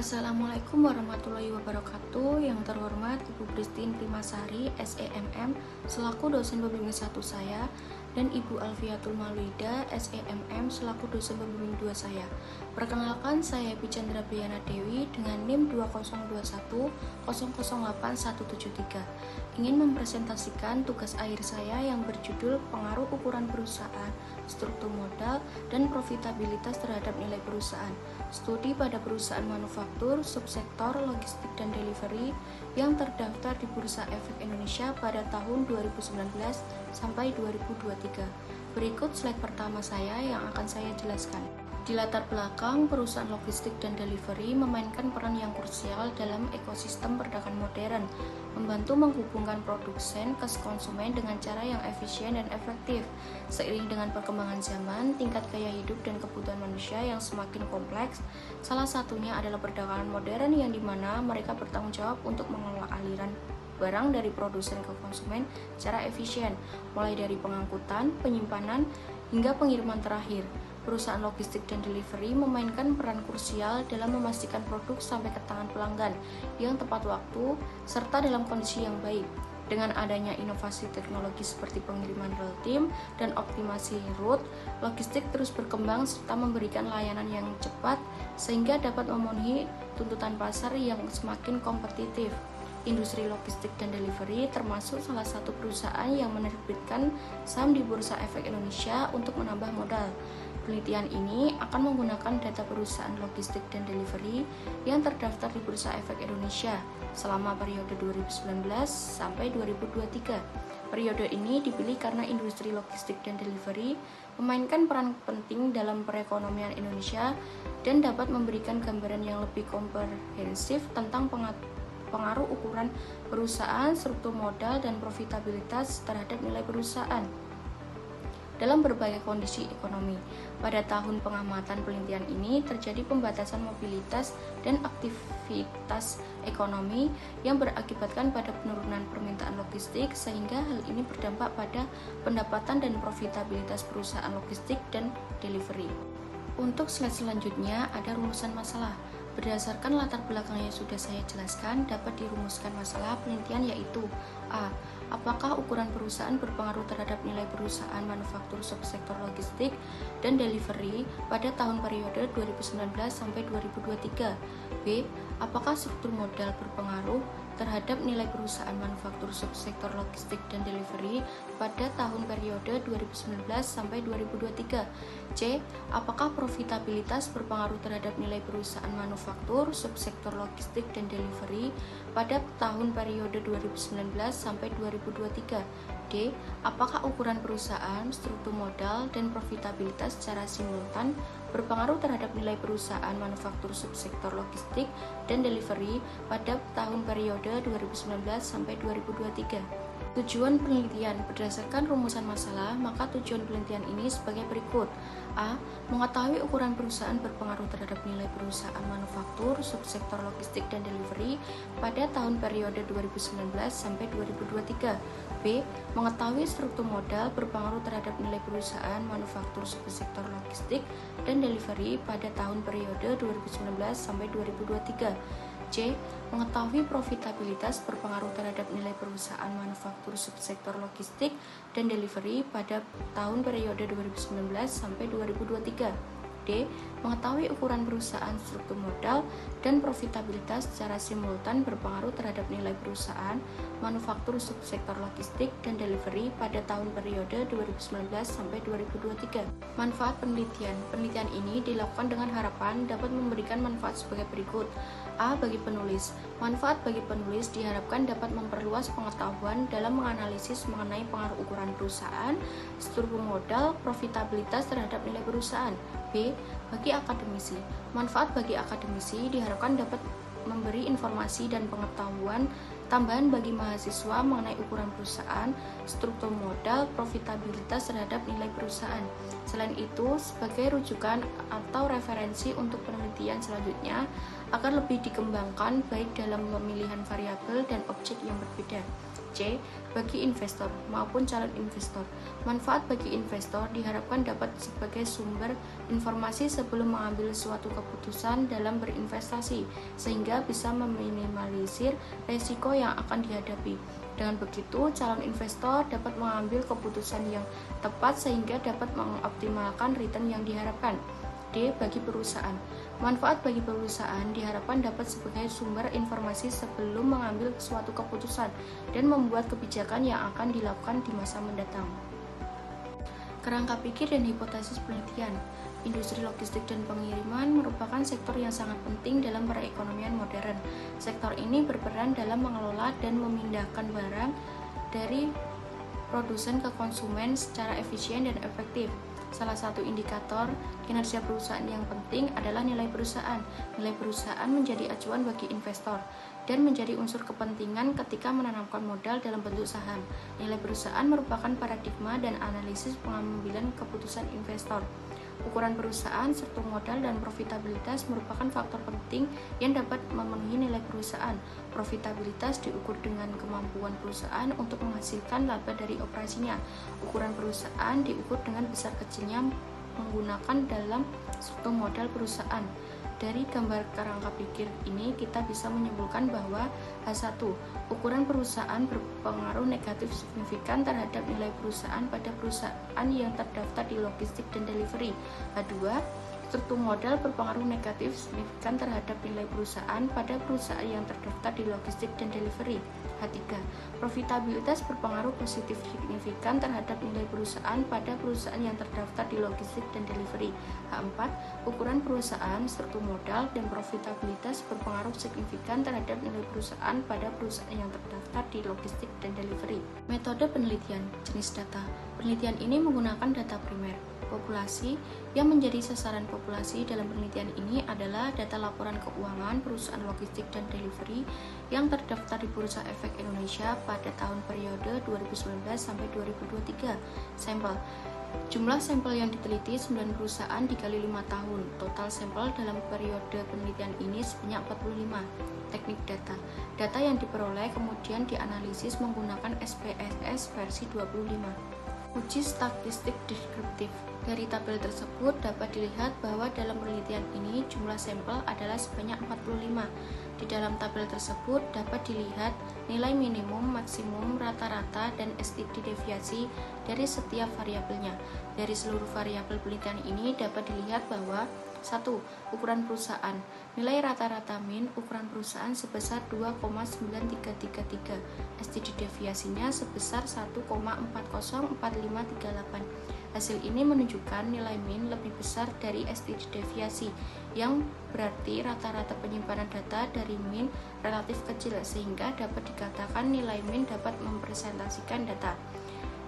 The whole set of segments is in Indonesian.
Assalamualaikum warahmatullahi wabarakatuh. Yang terhormat Ibu Christine Primasari, SEMM, selaku dosen pembimbing 1 saya, dan Ibu Alfiatul Mauluida, SEMM, selaku dosen pembimbing 2 saya. Perkenalkan, saya Epi Chandra Briana Dewi dengan NIM 2021008173. Ingin mempresentasikan tugas akhir saya yang berjudul Pengaruh Ukuran Perusahaan, Struktur Modal, dan Profitabilitas terhadap Nilai Perusahaan. Studi pada perusahaan manufaktur, subsektor, logistik, dan delivery yang terdaftar di Bursa Efek Indonesia pada tahun 2019 sampai 2023. Berikut slide pertama saya yang akan saya jelaskan. Di latar belakang, perusahaan logistik dan delivery memainkan peran yang krusial dalam ekosistem perdagangan modern, membantu menghubungkan produsen ke konsumen dengan cara yang efisien dan efektif. Seiring dengan perkembangan zaman, tingkat gaya hidup dan kebutuhan manusia yang semakin kompleks, salah satunya adalah perdagangan modern yang dimana mereka bertanggung jawab untuk mengelola aliran barang dari produsen ke konsumen secara efisien, mulai dari pengangkutan, penyimpanan, hingga pengiriman terakhir. Perusahaan logistik dan delivery memainkan peran krusial dalam memastikan produk sampai ke tangan pelanggan yang tepat waktu serta dalam kondisi yang baik. Dengan adanya inovasi teknologi seperti pengiriman real time dan optimasi route, logistik terus berkembang serta memberikan layanan yang cepat sehingga dapat memenuhi tuntutan pasar yang semakin kompetitif. Industri logistik dan delivery termasuk salah satu perusahaan yang menerbitkan saham di Bursa Efek Indonesia untuk menambah modal. Penelitian ini akan menggunakan data perusahaan logistik dan delivery yang terdaftar di Bursa Efek Indonesia selama periode 2019 sampai 2023. Periode ini dipilih karena industri logistik dan delivery memainkan peran penting dalam perekonomian Indonesia dan dapat memberikan gambaran yang lebih komprehensif tentang pengaruh ukuran perusahaan, struktur modal, dan profitabilitas terhadap nilai perusahaan dalam berbagai kondisi ekonomi. Pada tahun pengamatan penelitian ini terjadi pembatasan mobilitas dan aktivitas ekonomi yang berakibatkan pada penurunan permintaan logistik, sehingga hal ini berdampak pada pendapatan dan profitabilitas perusahaan logistik dan delivery. Untuk slide selanjutnya ada rumusan masalah. Berdasarkan latar belakang yang sudah saya jelaskan, dapat dirumuskan masalah penelitian yaitu A. Apakah ukuran perusahaan berpengaruh terhadap nilai perusahaan manufaktur subsektor logistik dan delivery pada tahun periode 2019 sampai 2023? B. Apakah struktur modal berpengaruh terhadap nilai perusahaan manufaktur subsektor logistik dan delivery pada tahun periode 2019 sampai 2023? C. Apakah profitabilitas berpengaruh terhadap nilai perusahaan manufaktur subsektor logistik dan delivery pada tahun periode 2019 sampai 2023? D. Apakah ukuran perusahaan, struktur modal, dan profitabilitas secara simultan berpengaruh terhadap nilai perusahaan manufaktur subsektor logistik dan delivery pada tahun periode 2019 sampai 2023? Tujuan penelitian berdasarkan rumusan masalah, maka tujuan penelitian ini sebagai berikut. A. Mengetahui ukuran perusahaan berpengaruh terhadap nilai perusahaan manufaktur, subsektor logistik dan delivery pada tahun periode 2019 sampai 2023. B. Mengetahui struktur modal berpengaruh terhadap nilai perusahaan manufaktur subsektor logistik dan delivery pada tahun periode 2019 sampai 2023. C. Mengetahui profitabilitas berpengaruh terhadap nilai perusahaan manufaktur subsektor logistik dan delivery pada tahun periode 2019 sampai 2023. D. Mengetahui ukuran perusahaan, struktur modal, dan profitabilitas secara simultan berpengaruh terhadap nilai perusahaan manufaktur subsektor logistik dan delivery pada tahun periode 2019 sampai 2023. Manfaat penelitian. Penelitian ini dilakukan dengan harapan dapat memberikan manfaat sebagai berikut. A. Bagi penulis. Manfaat bagi penulis diharapkan dapat memperluas pengetahuan dalam menganalisis mengenai pengaruh ukuran perusahaan, struktur modal, profitabilitas terhadap nilai perusahaan. B. Bagi akademisi. Manfaat bagi akademisi diharapkan dapat memberi informasi dan pengetahuan tambahan bagi mahasiswa mengenai ukuran perusahaan, struktur modal, profitabilitas terhadap nilai perusahaan. Selain itu, sebagai rujukan atau referensi untuk penelitian selanjutnya akan lebih dikembangkan baik dalam pemilihan variabel dan objek yang berbeda. C. Bagi investor maupun calon investor. Manfaat bagi investor diharapkan dapat sebagai sumber informasi sebelum mengambil suatu keputusan dalam berinvestasi, sehingga bisa meminimalisir risiko yang akan dihadapi. Dengan begitu, calon investor dapat mengambil keputusan yang tepat sehingga dapat mengoptimalkan return yang diharapkan. D. Bagi perusahaan. Manfaat bagi perusahaan diharapkan dapat sebagai sumber informasi sebelum mengambil suatu keputusan dan membuat kebijakan yang akan dilakukan di masa mendatang. Kerangka pikir dan hipotesis penelitian. Industri logistik dan pengiriman merupakan sektor yang sangat penting dalam perekonomian modern. Sektor ini berperan dalam mengelola dan memindahkan barang dari produsen ke konsumen secara efisien dan efektif. Salah satu indikator kinerja perusahaan yang penting adalah nilai perusahaan. Nilai perusahaan menjadi acuan bagi investor dan menjadi unsur kepentingan ketika menanamkan modal dalam bentuk saham. Nilai perusahaan merupakan paradigma dan analisis pengambilan keputusan investor. Ukuran perusahaan, struktur modal, dan profitabilitas merupakan faktor penting yang dapat memenuhi nilai perusahaan. Profitabilitas diukur dengan kemampuan perusahaan untuk menghasilkan laba dari operasinya. Ukuran perusahaan diukur dengan besar kecilnya menggunakan dalam struktur modal perusahaan. Dari gambar kerangka pikir ini kita bisa menyimpulkan bahwa H1. Ukuran perusahaan berpengaruh negatif signifikan terhadap nilai perusahaan pada perusahaan yang terdaftar di logistik dan delivery. H2. Struktur modal berpengaruh negatif signifikan terhadap nilai perusahaan pada perusahaan yang terdaftar di logistik dan delivery. H3. Profitabilitas berpengaruh positif signifikan terhadap nilai perusahaan pada perusahaan yang terdaftar di logistik dan delivery. H4. Ukuran perusahaan, struktur modal, dan profitabilitas berpengaruh signifikan terhadap nilai perusahaan pada perusahaan yang terdaftar di logistik dan delivery. Metode penelitian, jenis data. Penelitian ini menggunakan data primer. Populasi yang menjadi sasaran populasi dalam penelitian ini adalah data laporan keuangan perusahaan logistik dan delivery yang terdaftar di Bursa Efek Indonesia pada tahun periode 2019 sampai 2023. Sampel. Jumlah sampel yang diteliti 9 perusahaan dikali 5 tahun. Total sampel dalam periode penelitian ini sebanyak 45. Teknik data. Data yang diperoleh kemudian dianalisis menggunakan SPSS versi 25. Uji statistik deskriptif. Dari tabel tersebut dapat dilihat bahwa dalam penelitian ini jumlah sampel adalah sebanyak 45. Di dalam tabel tersebut dapat dilihat nilai minimum, maksimum, rata-rata, dan STD deviasi dari setiap variabelnya. Dari seluruh variabel penelitian ini dapat dilihat bahwa 1. Ukuran perusahaan. Nilai rata-rata min ukuran perusahaan sebesar 2,9333. STD deviasinya sebesar 1,404538. Hasil ini menunjukkan nilai min lebih besar dari STD deviasi, yang berarti rata-rata penyimpanan data dari min relatif kecil, sehingga dapat dikatakan nilai min dapat mempresentasikan data.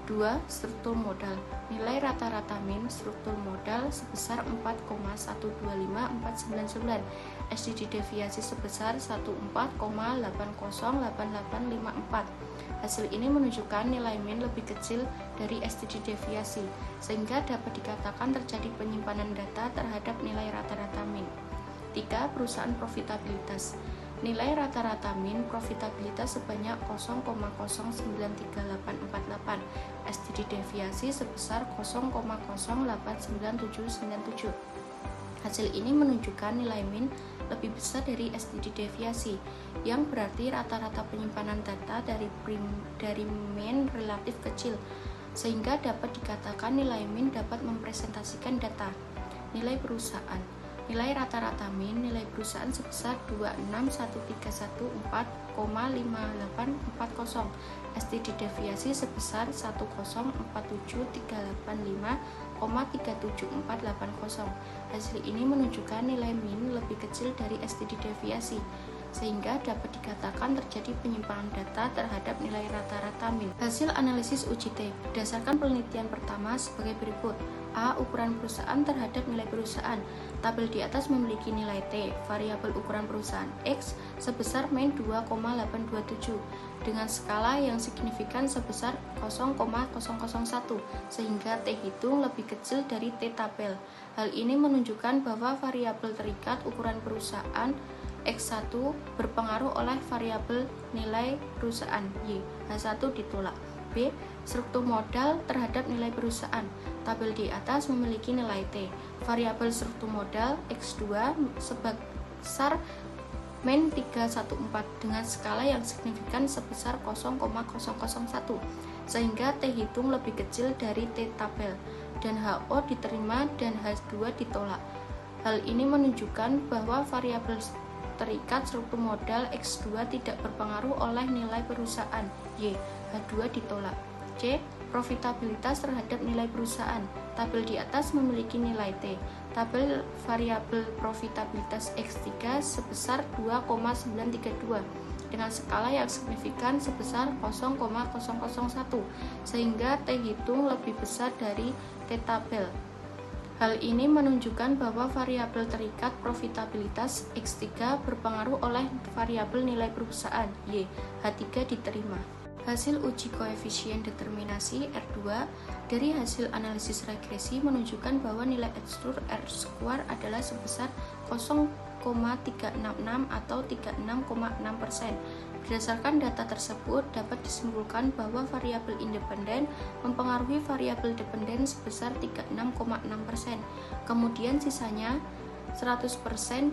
2. Struktur modal. Nilai rata-rata min struktur modal sebesar 4,125499. STD deviasi sebesar 14,808854. Hasil ini menunjukkan nilai min lebih kecil dari STD deviasi, sehingga dapat dikatakan terjadi penyimpanan data terhadap nilai rata-rata min. 3. Perusahaan profitabilitas. Nilai rata-rata min profitabilitas sebanyak 0,093848. STD deviasi sebesar 0,089797. Hasil ini menunjukkan nilai min lebih besar dari STD deviasi, yang berarti rata-rata penyimpanan data dari min relatif kecil, sehingga dapat dikatakan nilai min dapat mempresentasikan data. Nilai perusahaan. Nilai rata-rata min nilai perusahaan sebesar 2611340,5840. STD deviasi sebesar 1047385,37480. Hasil ini menunjukkan nilai min lebih kecil dari STD deviasi, sehingga dapat dikatakan terjadi penyimpanan data terhadap nilai rata-rata min. Hasil analisis uji T berdasarkan penelitian pertama sebagai berikut. A. Ukuran perusahaan terhadap nilai perusahaan. Tabel di atas memiliki nilai T, variabel ukuran perusahaan X sebesar min 2,827 dengan skala yang signifikan sebesar 0,001, sehingga T hitung lebih kecil dari T tabel. Hal ini menunjukkan bahwa variabel terikat ukuran perusahaan X1 berpengaruh oleh variabel nilai perusahaan Y, H1 ditolak. B. Struktur modal terhadap nilai perusahaan. Tabel di atas memiliki nilai T. Variabel struktur modal X2 sebesar min 314 dengan skala yang signifikan sebesar 0,001 sehingga T hitung lebih kecil dari T tabel dan HO diterima dan H2 ditolak. Hal ini menunjukkan bahwa variabel terikat struktur modal X2 tidak berpengaruh oleh nilai perusahaan Y, H2 ditolak. C. Profitabilitas terhadap nilai perusahaan. Tabel di atas memiliki nilai T. Tabel variabel profitabilitas X3 sebesar 2,932 dengan skala yang signifikan sebesar 0,001 sehingga T hitung lebih besar dari T tabel. Hal ini menunjukkan bahwa variabel terikat profitabilitas X3 berpengaruh oleh variabel nilai perusahaan Y, H3 diterima. Hasil uji koefisien determinasi R2 dari hasil analisis regresi menunjukkan bahwa nilai X R2 adalah sebesar 0,366 atau 36,6%. Berdasarkan data tersebut, dapat disimpulkan bahwa variabel independen mempengaruhi variabel dependen sebesar 36,6%. Kemudian sisanya 100%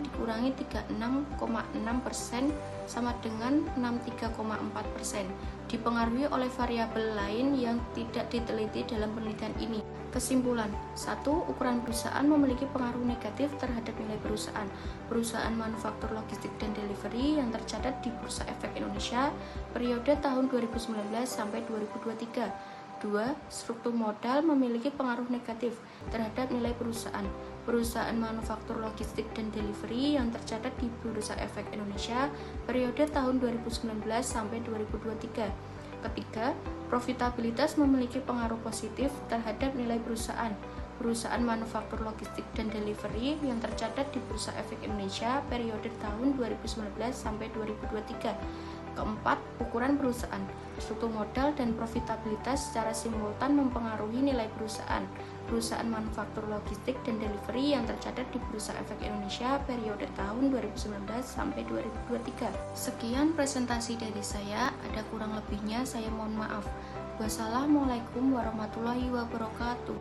dikurangi 36,6% sama dengan 63,4%. Dipengaruhi oleh variabel lain yang tidak diteliti dalam penelitian ini. Kesimpulan: 1. Ukuran perusahaan memiliki pengaruh negatif terhadap nilai perusahaan. Perusahaan manufaktur logistik dan delivery yang tercatat di Bursa Efek Indonesia periode tahun 2019 sampai 2023. 2. Struktur modal memiliki pengaruh negatif terhadap nilai perusahaan. Perusahaan manufaktur logistik dan delivery yang tercatat di Bursa Efek Indonesia periode tahun 2019 sampai 2023. Ketiga, profitabilitas memiliki pengaruh positif terhadap nilai perusahaan. Perusahaan manufaktur logistik dan delivery yang tercatat di Bursa Efek Indonesia periode tahun 2019 sampai 2023. Keempat, ukuran perusahaan. Struktur modal dan profitabilitas secara simultan mempengaruhi nilai perusahaan. Perusahaan manufaktur logistik dan delivery yang tercatat di Bursa Efek Indonesia periode tahun 2019 sampai 2023. Sekian presentasi dari saya, ada kurang lebihnya saya mohon maaf. Wassalamualaikum warahmatullahi wabarakatuh.